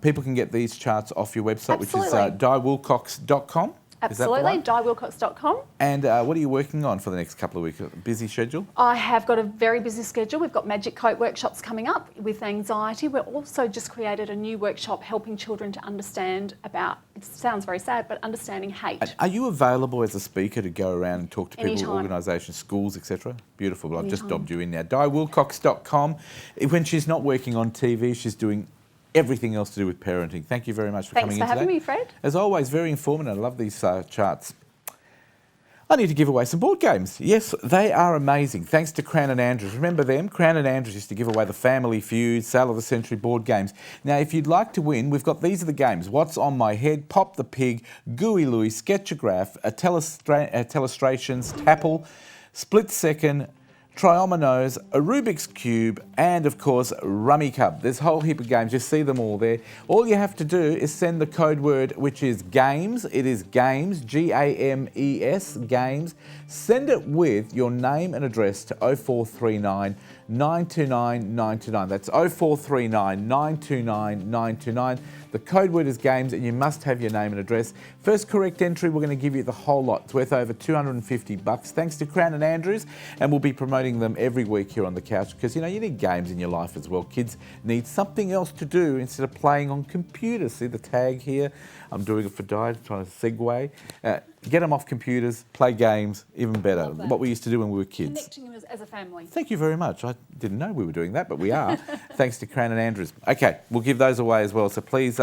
People can get these charts off your website, which is Absolutely. diewilcox.com. Is that the Absolutely, one? diewilcox.com. And what are you working on for the next couple of weeks? Busy schedule? I have got a very busy schedule. We've got Magic Coat workshops coming up with anxiety. We're also just created a new workshop helping children to understand about, it sounds very sad, but understanding hate. And are you available as a speaker to go around and talk to people, Anytime. organisations, schools, etc.? Beautiful. Well, I've just Anytime. dobbed you in now. diewilcox.com. When she's not working on TV, she's doing everything else to do with parenting. Thank you very much for Thanks coming for in today. having me, Fred. As always, very informative. I love these charts. I need to give away some board games. Yes, they are amazing. Thanks to Crown and Andrews. Remember them? Crown and Andrews used to give away the Family Feud, Sale of the Century board games. Now, if you'd like to win, we've got these are the games. What's on My Head, Pop the Pig, Gooey Louie, Sketchograph, Telestrations, Tapple, Split Second, Triominoes, a Rubik's Cube, and of course, Rummy Cub. There's a whole heap of games. You see them all there. All you have to do is send the code word, which is GAMES. It is GAMES, G-A-M-E-S, GAMES. Send it with your name and address to 0439 929 929. That's 0439 929 929. The code word is GAMES and you must have your name and address. First correct entry, we're going to give you the whole lot. It's worth over $250 thanks to Crown and Andrews, and we'll be promoting them every week here on The Couch because, you know, you need games in your life as well. Kids need something else to do instead of playing on computers. See the tag here? I'm doing it for Di, trying to segue. Get them off computers, play games, even better. What we used to do when we were kids. Connecting them as a family. Thank you very much. I didn't know we were doing that, but we are, thanks to Crown and Andrews. Okay, we'll give those away as well. So please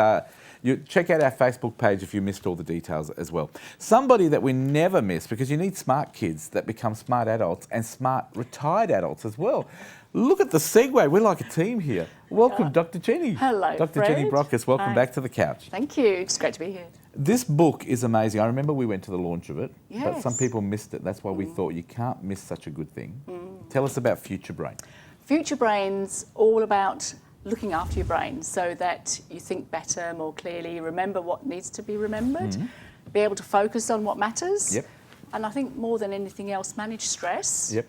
you check out our Facebook page if you missed all the details as well. Somebody that we never miss, because you need smart kids that become smart adults and smart retired adults as well. Look at the segue. We're like a team here. Welcome, Dr. Jenny. Hello, Dr. Fred. Jenny Brockes, welcome Hi. back to The Couch. Thank you. It's great to be here. This book is amazing. I remember we went to the launch of it, but Yes. some people missed it. That's why we thought you can't miss such a good thing. Tell us about Future Brain. Future Brain's all about looking after your brain so that you think better, more clearly, remember what needs to be remembered, be able to focus on what matters, Yep. and I think more than anything else, manage stress Yep.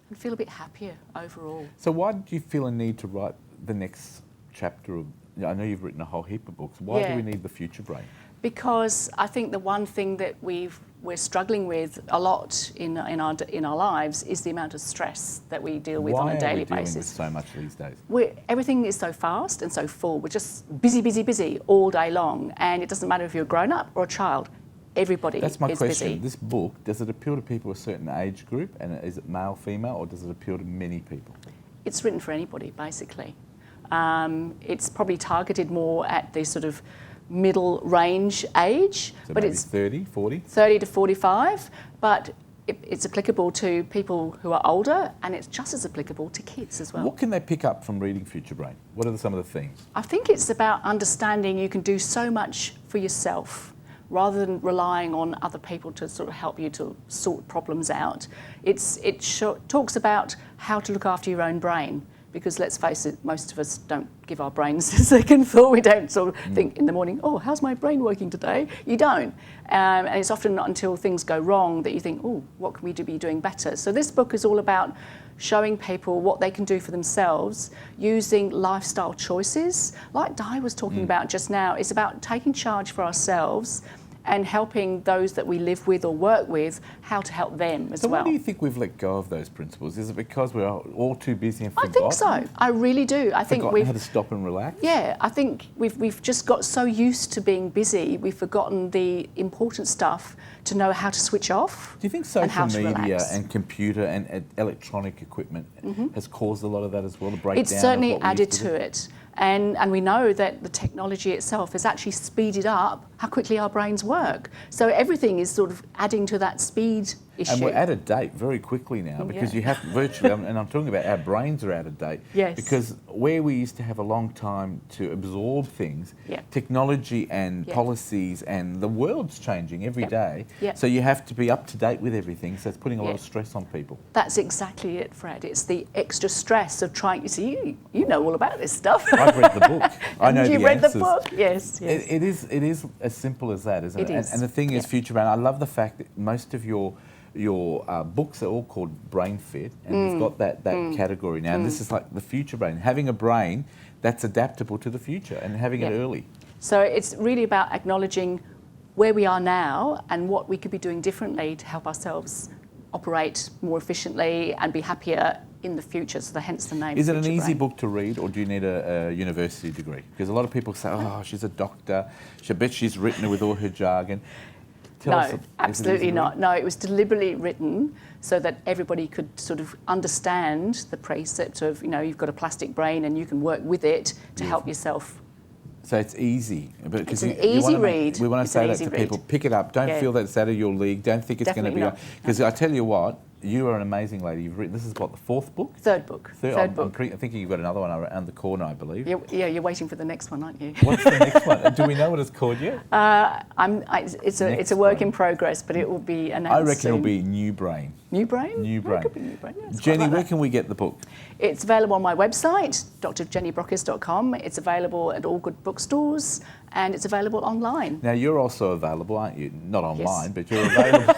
and feel a bit happier overall. So why did you feel a need to write the next chapter of, I know you've written a whole heap of books. Why Yeah. do we need the Future Brain? Because I think the one thing that we're struggling with a lot in our lives is the amount of stress that we deal with on a daily Why are we dealing with basis. so much these days? Everything is so fast and so full. We're just busy, busy, busy all day long, and it doesn't matter if you're a grown-up or a child. Everybody That's my is question. busy. This book, does it appeal to people a certain age group, and is it male, female, or does it appeal to many people? It's written for anybody, basically. It's probably targeted more at the sort of middle range age, So but maybe it's 30, 40? 30 to 45, but it's applicable to people who are older, and it's just as applicable to kids as well. What can they pick up from reading Future Brain? What are some of the themes? I think it's about understanding you can do so much for yourself rather than relying on other people to sort of help you to sort problems out. It talks about how to look after your own brain, because let's face it, most of us don't give our brains a second thought. We don't sort of think in the morning, oh, how's my brain working today? You don't. And it's often not until things go wrong that you think, oh, what can we be doing better? So this book is all about showing people what they can do for themselves using lifestyle choices. Like Di was talking about just now, it's about taking charge for ourselves and helping those that we live with or work with, how to help them as So well. why do you think we've let go of those principles? Is it because we're all too busy and I forgotten? think so. I really do. I think Forgotten how to stop and relax? Yeah, I think we've just got so used to being busy, we've forgotten the important stuff to know how to switch off. Do you think and how social to media relax. and computer and electronic equipment has caused a lot of that as well, the breakdown? It's certainly of what we added used to do? it. And we know that the technology itself has actually speeded up how quickly our brains work. So everything is sort of adding to that speed issue. And we're out of date very quickly now because you have virtually, and I'm talking about our brains are out of date. Yes. Because where we used to have a long time to absorb things, Yeah. technology and Yeah. policies and the world's changing every day. Yeah. So you have to be up to date with everything. So it's putting a lot Yeah. of stress on people. That's exactly it, Fred. It's the extra stress of trying. You see, you know all about this stuff. I've read the book. I know you the read answers. the book? Yes. Yes. It is as simple as that, isn't it? It is, And the thing is, Future Brain, I love the fact that most of your books are all called Brain Fit, and you've got that category now. And this is like the Future Brain, having a brain that's adaptable to the future and having it early. So it's really about acknowledging where we are now and what we could be doing differently to help ourselves operate more efficiently and be happier in the future. So hence the name. Is it an Future easy Brain. book to read, or do you need a university degree? Because a lot of people say, oh, she's a doctor. I bet she's written it with all her jargon. Tell us, is No, it absolutely easy to not. read? No, it was deliberately written so that everybody could sort of understand the precept of, you've got a plastic brain and you can work with it to help yourself So it's easy. But It's an easy read. We want to It's say an that easy to read. people. Pick it up. Don't Yeah. feel that it's out of your league. Don't think it's going to Definitely be... not. Because I tell you what, you are an amazing lady. You've written... This is what, the fourth book? Third book. I'm book. thinking you've got another one around the corner, I believe. You're waiting for the next one, aren't you? What's the next one? Do we know what it's called yet? It's a work in progress, but it will be announced I reckon soon. it'll be New Brain. New Brain? New Oh, Brain. it could be New Brain. Yeah, it's quite Jenny, like where that. can we get the book? It's available on my website, drjennybrockis.com. It's available at all good bookstores, and it's available online. Now, you're also available, aren't you? Not online, but you're available...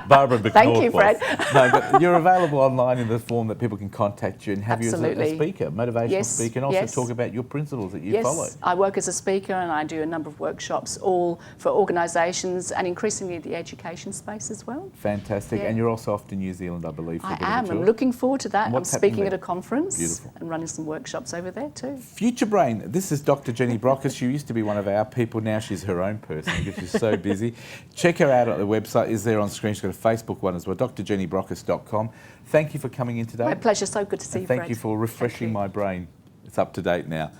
Barbara McNaught. Thank you, Fred. No, but you're available online in the form that people can contact you and have you as a Absolutely. speaker, motivational Yes, speaker, and also yes. talk about your principles that you Yes, follow. I work as a speaker and I do a number of workshops, all for organisations and increasingly the education space as well. Fantastic. Yeah. And you're also off to New Zealand, I believe, for a I bit of a am. tour. I'm looking forward to that. And what's I'm speaking happening at a there? conference Beautiful. and running some workshops over there too. Future Brain. This is Dr. Jenny Brockis. She used to be one of our people. Now she's her own person because she's so busy. Check her out at the website. Is there on screen. She's got a Facebook one as well, drjennybrockis.com. Thank you for coming in today. My pleasure. So good to see you, Thank Fred. you for refreshing my brain. It's up to date now.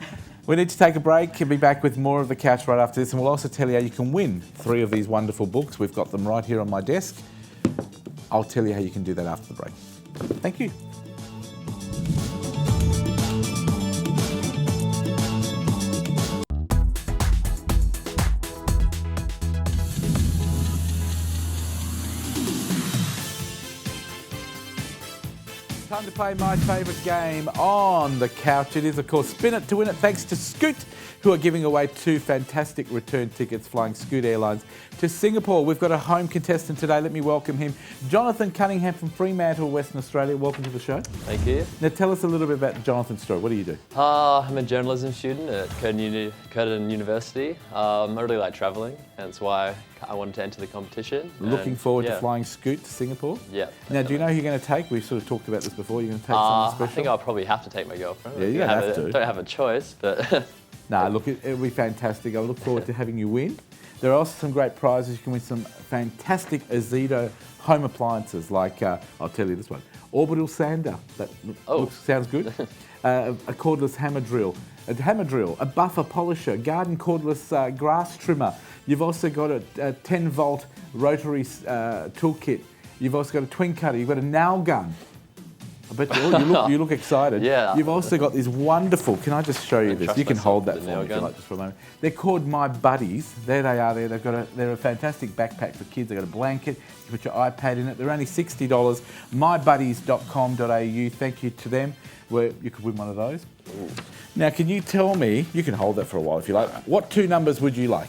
We need to take a break. We'll be back with more of The Couch right after this, and we'll also tell you how you can win 3 of these wonderful books. We've got them right here on my desk. I'll tell you how you can do that after the break. Thank you. Time to play my favourite game on the couch. It is, of course, Spin It to Win It, thanks to Scoot, who are giving away 2 fantastic return tickets flying Scoot Airlines to Singapore. We've got a home contestant today. Let me welcome him, Jonathan Cunningham from Fremantle, Western Australia. Welcome to the show. Thank you. Now, tell us a little bit about Jonathan's story. What do you do? I'm a journalism student at Curtin University. I really like travelling, and that's why I wanted to enter the competition. Looking forward to yeah. flying Scoot to Singapore? Yeah. Now, do you know who you're going to take? We've sort of talked about this before. You're going to take someone special? I think I'll probably have to take my girlfriend. Yeah, you don't have to. Don't have a choice, but... No, look, it'll be fantastic. I look forward to having you win. There are also some great prizes. You can win some fantastic Azido home appliances, like, I'll tell you this one, orbital sander. That sounds good. A cordless hammer drill, a buffer polisher, garden cordless grass trimmer. You've also got a 10-volt rotary toolkit. You've also got a twin cutter. You've got a nail gun. I bet you look excited. Yeah. You've also got these wonderful, can I just show you this? You can hold that for me if you like, just for a moment. They're called My Buddies. There they are there. They're a fantastic backpack for kids. They've got a blanket. You put your iPad in it. They're only $60. mybuddies.com.au. Thank you to them. Where you could win one of those. Ooh. Now, can you tell me, you can hold that for a while if you like, what 2 numbers would you like?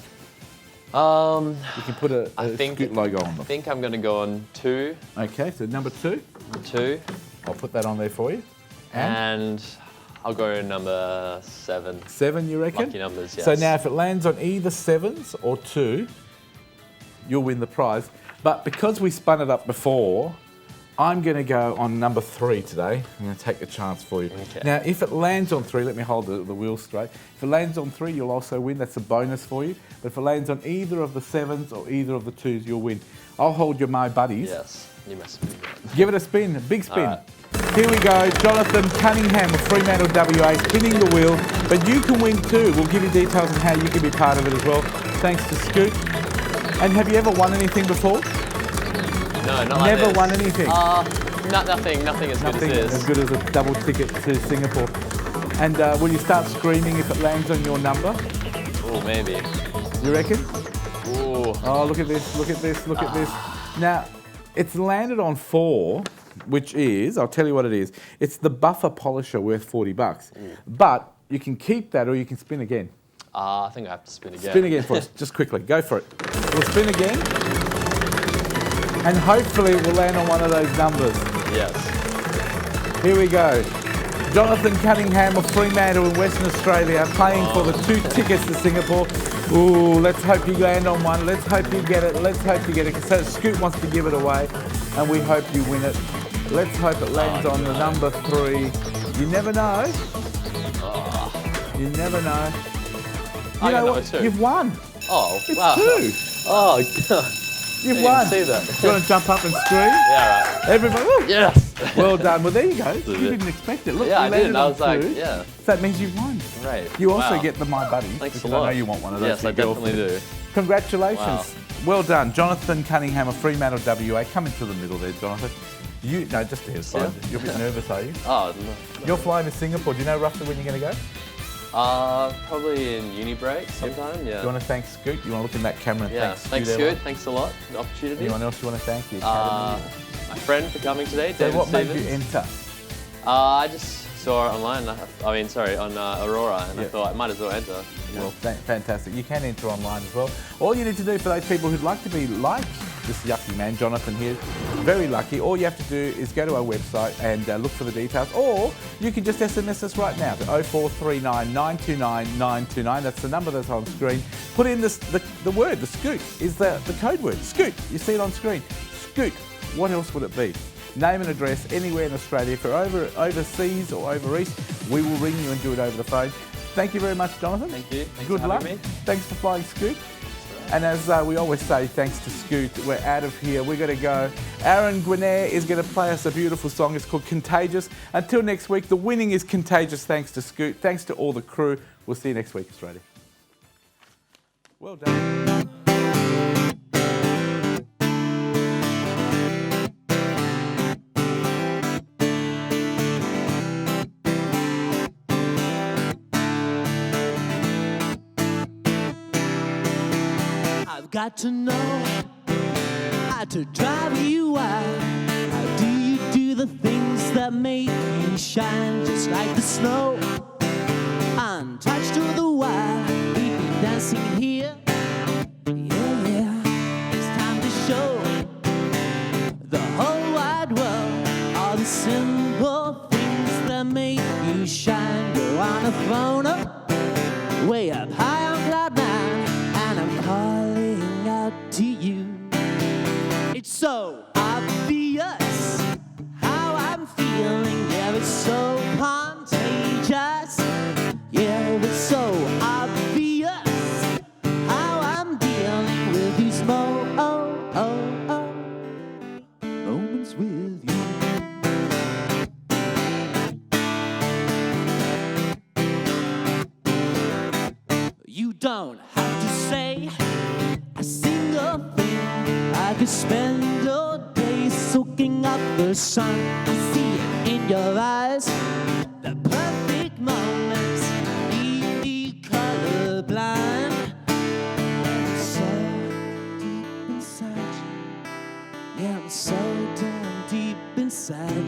You can put a Scoot logo on them. I think I'm going to go on 2. Okay, so number 2. 2. I'll put that on there for you. And I'll go number 7. 7, you reckon? Lucky numbers, yes. So now if it lands on either 7s or 2, you'll win the prize. But because we spun it up before, I'm going to go on number 3 today. I'm going to take a chance for you. Okay. Now, if it lands on 3, let me hold the wheel straight. If it lands on 3, you'll also win. That's a bonus for you. But if it lands on either of the 7s or either of the 2s, you'll win. I'll hold your My Buddies. Yes, you must be right. Give it a spin, a big spin. All right. Here we go, Jonathan Cunningham of Fremantle WA spinning the wheel, but you can win too. We'll give you details on how you can be part of it as well, thanks to Scoot. And have you ever won anything before? No, not Never like this. won anything? Nothing as Nothing good as this. as good as a double ticket to Singapore. And will you start screaming if it lands on your number? Oh, maybe. You reckon? Ooh. Oh, look at this, look at this, look at this. Now, it's landed on 4, which is, I'll tell you what it is. It's the buffer polisher worth $40. But you can keep that or you can spin again. I think I have to spin again. Spin again for us, just quickly, go for it. We'll spin again. And hopefully we'll land on one of those numbers. Yes. Here we go. Jonathan Cunningham of Fremantle in Western Australia playing for the 2 tickets to Singapore. Ooh, let's hope you land on one. Let's hope you get it. Let's hope you get it. So Scoot wants to give it away, and we hope you win it. Let's hope it lands on the number 3. You never know. You never know. I got number 2. You've won. Oh, It's wow. 2. Oh, God. You've I didn't won. see that. You want to jump up and scream? Yeah, right. Everybody. Woo. Yes. Well done. Well, there you go. That's You it. didn't expect it. Look, Yeah, you I landed didn't. I on was like, food. yeah. So that means you've won. Right. You also Wow. get the My Buddy. Thanks because a lot. I know you want one of those. Yes, for I your definitely girlfriend. do. Congratulations. Wow. Well done. Jonathan Cunningham of Fremantle, WA. Come into the middle there, Jonathan. No, just to his side. Yeah. You're a bit nervous, are you? Oh, no. You're flying to Singapore. Do you know roughly when you're going to go? Probably in uni break sometime, yeah. Do you want to thank Scoot? You want to look in that camera and Yeah, thank thanks Scoot? Scoot. Thanks a lot for the opportunity. Anyone else you want to thank? The Academy? My friend for coming today, So David what made you Stevens. enter? I just saw it online. On Aurora, and I Yep. thought I might as well enter. you know. Well, fantastic. You can enter online as well. All you need to do for those people who'd like to be like this yucky man, Jonathan here, very lucky, all you have to do is go to our website and look for the details, or you can just SMS us right now to 0439 929 929. That's the number that's on screen. Put in the word, the Scoot, is the code word. Scoot. You see it on screen. Scoot. What else would it be? Name and address anywhere in Australia. If you're overseas or over east, we will ring you and do it over the phone. Thank you very much, Jonathan. Thank you. Thanks Good for luck. having me. Thanks for flying Scoot. And as we always say, thanks to Scoot, we're out of here. We're going to go. Aaron Guinair is going to play us a beautiful song. It's called Contagious. Until next week, the winning is Contagious thanks to Scoot. Thanks to all the crew. We'll see you next week, Australia. Well done. I've got to know how to drive you wild. How do you do the things that make you shine just like the snow? Untouched to the wild, we've been dancing here. Yeah, yeah. It's time to show the whole wide world all the simple things that make you shine. You're on a throne up, way up high on cloud nine, and I'm calling out to you. It's so obvious how I'm feeling. Yeah, it's so contagious. Yeah, it's so obvious how I'm dealing with these moments with you. You don't have to say a single thing. I could spend all day soaking up the sun. I see it in your eyes, the perfect moments leave me colorblind. So deep inside, yeah, I'm so damn deep inside